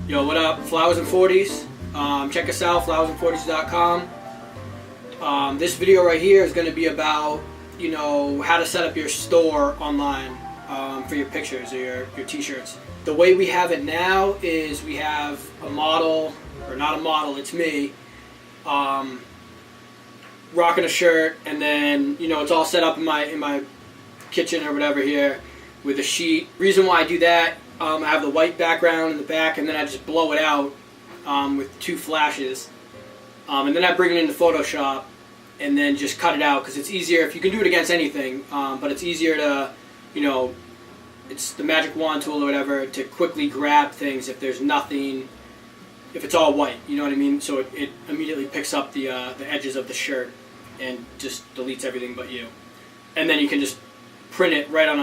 Yo, what up? Flowers and 40s. Check us out, flowersand40s.com. This video right here is going to be about, how to set up your store online for your pictures or your t-shirts. The way we have it now is we have a model, or not a model, it's me, rocking a shirt, and then, it's all set up in my kitchen or whatever here with a sheet. Reason why I do that, I have the white background in the back, and then I just blow it out with 2 flashes, and then I bring it into Photoshop and then just cut it out, because it's easier if you can do it against anything, but it's easier to, it's the magic wand tool or whatever, to quickly grab things if there's nothing, if it's all white, you know what I mean? So it immediately picks up the edges of the shirt and just deletes everything but you, and then you can just print it right on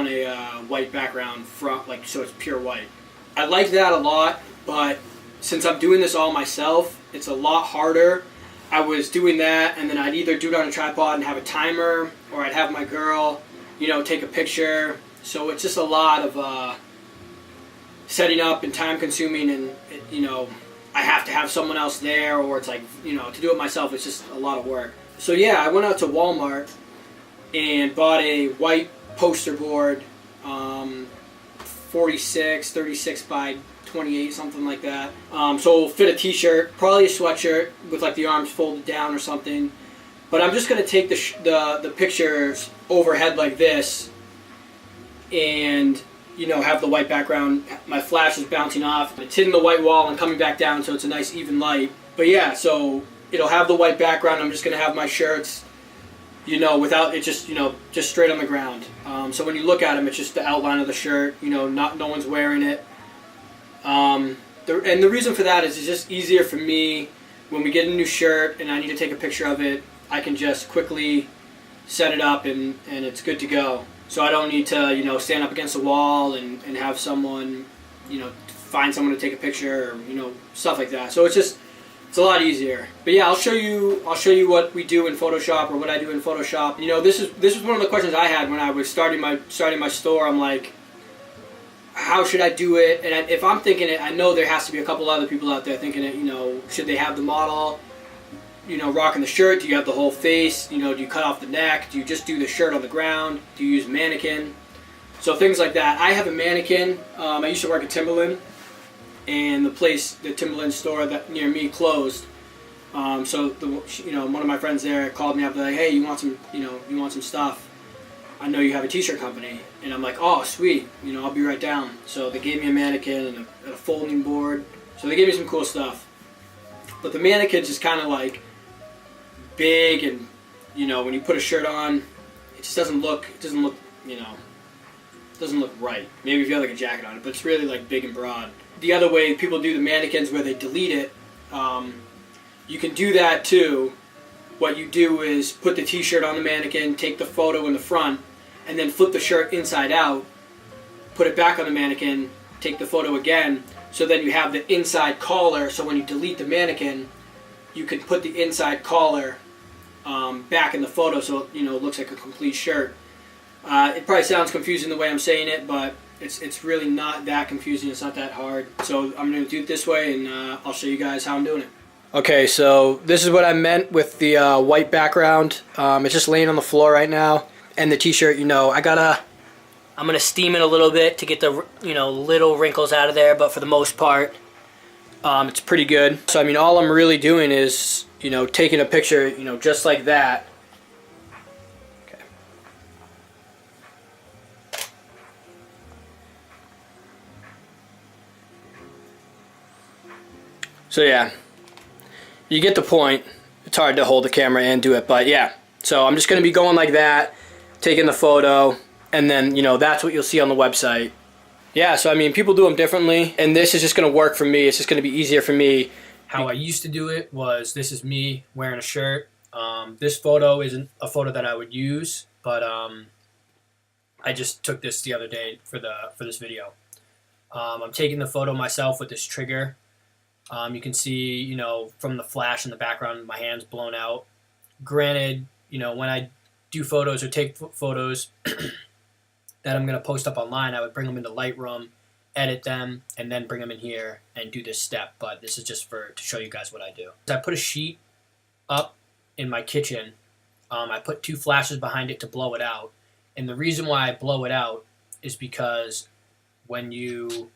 a white background front, like, so it's pure white. I like that a lot, but since I'm doing this all myself, it's a lot harder. I was doing that, and then I'd either do it on a tripod and have a timer, or I'd have my girl, take a picture. So it's just a lot of setting up and time consuming, and I have to have someone else there, or it's like, to do it myself, it's just a lot of work. So yeah, I went out to Walmart and bought a white poster board, 36 by 28, something like that. So it'll fit a t-shirt, probably a sweatshirt with like the arms folded down or something. But I'm just gonna take the pictures overhead like this, and have the white background. My flash is bouncing off. It's hitting the white wall and coming back down, so it's a nice even light. But yeah, so it'll have the white background. I'm just gonna have my shirts, without it, just straight on the ground. So when you look at them, it's just the outline of the shirt. No one's wearing it. And the reason for that is it's just easier for me when we get a new shirt and I need to take a picture of it. I can just quickly set it up and it's good to go. So I don't need to stand up against the wall and have someone find someone to take a picture, or stuff like that. So it's a lot easier. But yeah, I'll show you what we do in Photoshop, or what I do in Photoshop. This is one of the questions I had when I was starting my store. I'm like, how should I do it? And if I'm thinking it, I know there has to be a couple other people out there thinking it. Should they have the model, rocking the shirt? Do you have the whole face? Do you cut off the neck? Do you just do the shirt on the ground? Do you use mannequin? So things like that. I have a mannequin. I used to work at Timberland, and the Timberland store that near me closed. So one of my friends there called me up, like, hey, you want some stuff? I know you have a t-shirt company. And I'm like, oh, sweet, I'll be right down. So they gave me a mannequin and a folding board. So they gave me some cool stuff. But the mannequin's just kind of like big, and when you put a shirt on, it just doesn't look right. Maybe if you have like a jacket on it, but it's really like big and broad. The other way people do the mannequins, where they delete it, you can do that too. What you do is put the t-shirt on the mannequin, take the photo in the front, and then flip the shirt inside out, put it back on the mannequin, take the photo again, so then you have the inside collar, so when you delete the mannequin, you can put the inside collar back in the photo, so it looks like a complete shirt. It probably sounds confusing the way I'm saying it, but it's really not that confusing. It's not that hard. So I'm going to do it this way, and I'll show you guys how I'm doing it. Okay, so this is what I meant with the white background. It's just laying on the floor right now. And the t-shirt, I'm going to steam it a little bit to get the, little wrinkles out of there. But for the most part, it's pretty good. So, all I'm really doing is, taking a picture, just like that. Okay. So, yeah. You get the point. It's hard to hold the camera and do it, but yeah. So I'm just going to be going like that, taking the photo, and then, that's what you'll see on the website. Yeah, so people do them differently, and this is just going to work for me. It's just going to be easier for me. How I used to do it was, this is me wearing a shirt. This photo isn't a photo that I would use, but I just took this the other day for this video. I'm taking the photo myself with this trigger. You can see, from the flash in the background, my hand's blown out. Granted, when I do photos or take photos, that I'm going to post up online, I would bring them into Lightroom, edit them, and then bring them in here and do this step. But this is just to show you guys what I do. I put a sheet up in my kitchen. I put 2 flashes behind it to blow it out. And the reason why I blow it out is because when you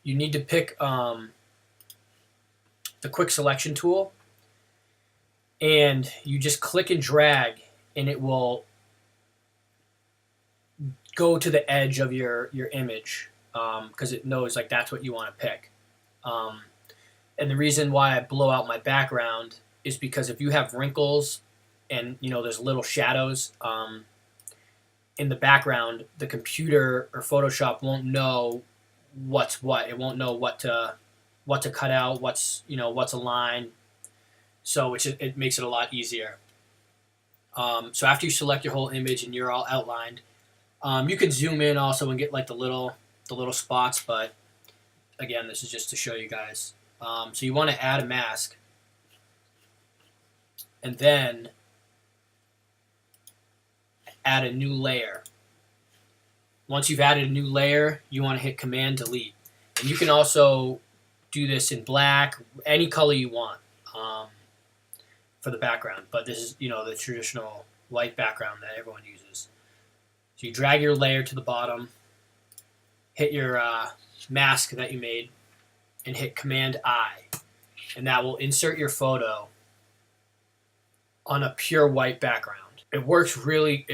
need to pick the quick selection tool, and you just click and drag, and it will go to the edge of your image, because it knows like that's what you want to pick. And the reason why I blow out my background is because if you have wrinkles and there's little shadows in the background, the computer or Photoshop won't know what's what. It won't know what to cut out, what's a line. So it makes it a lot easier. So after you select your whole image and you're all outlined, you can zoom in also and get like the little spots. But again, this is just to show you guys. So you want to add a mask, and then add a new layer. Once you've added a new layer, you want to hit Command Delete. And you can also do this in black, any color you want for the background. But this is, the traditional white background that everyone uses. So you drag your layer to the bottom, hit your mask that you made, and hit Command I. And that will insert your photo on a pure white background. It works really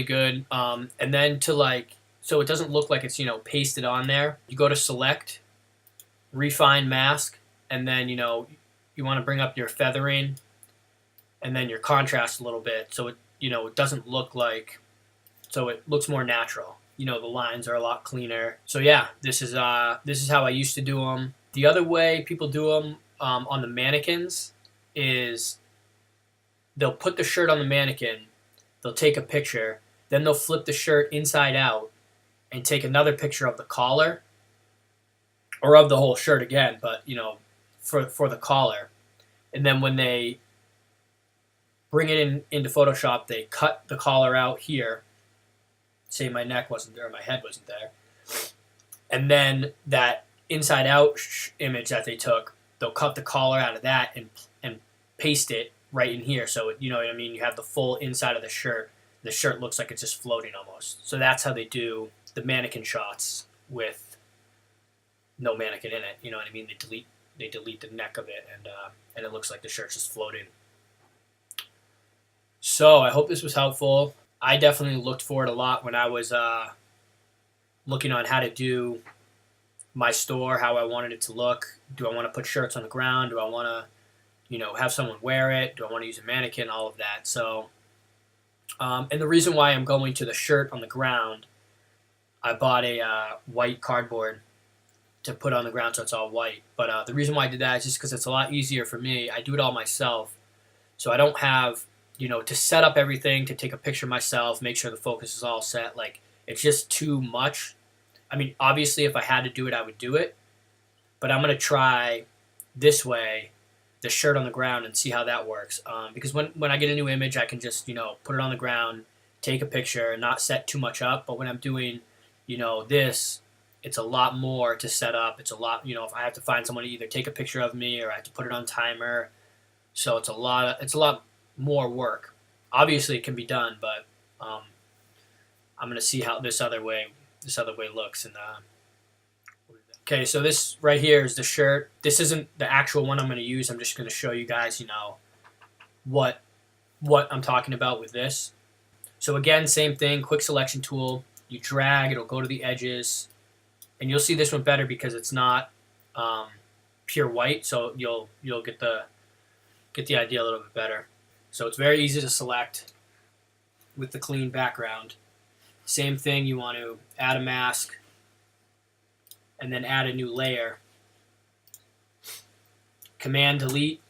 good. And then so it doesn't look like it's pasted on there, you go to Select, Refine Mask, and then you want to bring up your feathering and then your contrast a little bit, so it doesn't look like, so it looks more natural. The lines are a lot cleaner. So yeah, this is how I used to do them. The other way people do them on the mannequins is they'll put the shirt on the mannequin, they'll take a picture, then they'll flip the shirt inside out and take another picture of the collar, or of the whole shirt again, but for the collar. And then when they bring it into Photoshop, they cut the collar out here. Say my neck wasn't there, my head wasn't there. And then that inside out image that they took, they'll cut the collar out of that and paste it right in here. So you know what I mean? You have the full inside of the shirt. The shirt looks like it's just floating almost. So that's how they do the mannequin shots with no mannequin in it. You know what I mean? They delete the neck of it, and it looks like the shirt's just floating. So I hope this was helpful. I definitely looked for it a lot when I was looking on how to do my store, how I wanted it to look. Do I want to put shirts on the ground? Do I want to, have someone wear it? Do I want to use a mannequin? All of that. So, and the reason why I'm going to the shirt on the ground, I bought a white cardboard to put on the ground so it's all white. But the reason why I did that is just because it's a lot easier for me. I do it all myself, so I don't have to set up everything, to take a picture myself, make sure the focus is all set. Like, it's just too much. I mean, obviously, if I had to do it, I would do it. But I'm going to try this way, the shirt on the ground, and see how that works. Because when I get a new image, I can just, put it on the ground, take a picture, and not set too much up. But when I'm doing, this, it's a lot more to set up. It's a lot, if I have to find someone to either take a picture of me or I have to put it on timer. So it's a lot more work. Obviously, it can be done, but I'm going to see how this other way looks. And okay, so this right here is the shirt. This isn't the actual one I'm going to use. I'm just going to show you guys, what I'm talking about with this. So again, same thing, quick selection tool. You drag, it'll go to the edges, and you'll see this one better because it's not pure white. So you'll get the idea a little bit better. So it's very easy to select with the clean background. Same thing, you want to add a mask and then add a new layer. Command Delete.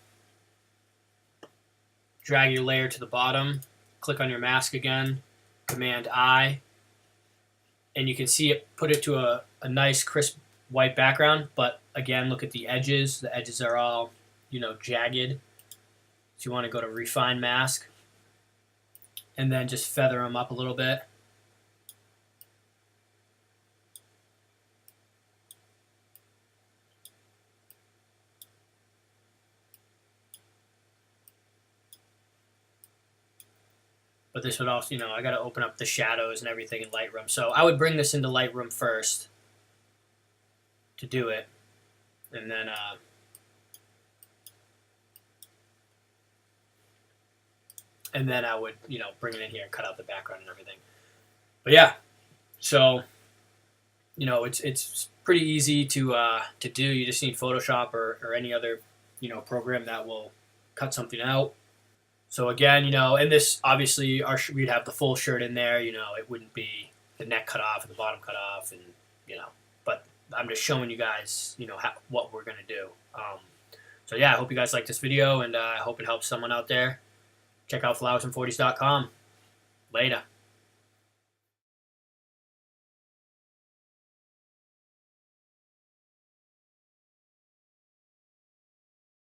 Drag your layer to the bottom. Click on your mask again. Command I. And you can see it put it to a nice crisp white background. But again, look at the edges. The edges are all, jagged. So you want to go to Refine Mask and then just feather them up a little bit. But this would also, I got to open up the shadows and everything in Lightroom. So I would bring this into Lightroom first to do it. And then, I would, bring it in here and cut out the background and everything. But yeah, so, it's pretty easy to do. You just need Photoshop or any other, program that will cut something out. So again, and this obviously we'd have the full shirt in there. It wouldn't be the neck cut off and the bottom cut off, and But I'm just showing you guys, what we're gonna do. So yeah, I hope you guys like this video, and I hope it helps someone out there. Check out flowersand40s.com. Later.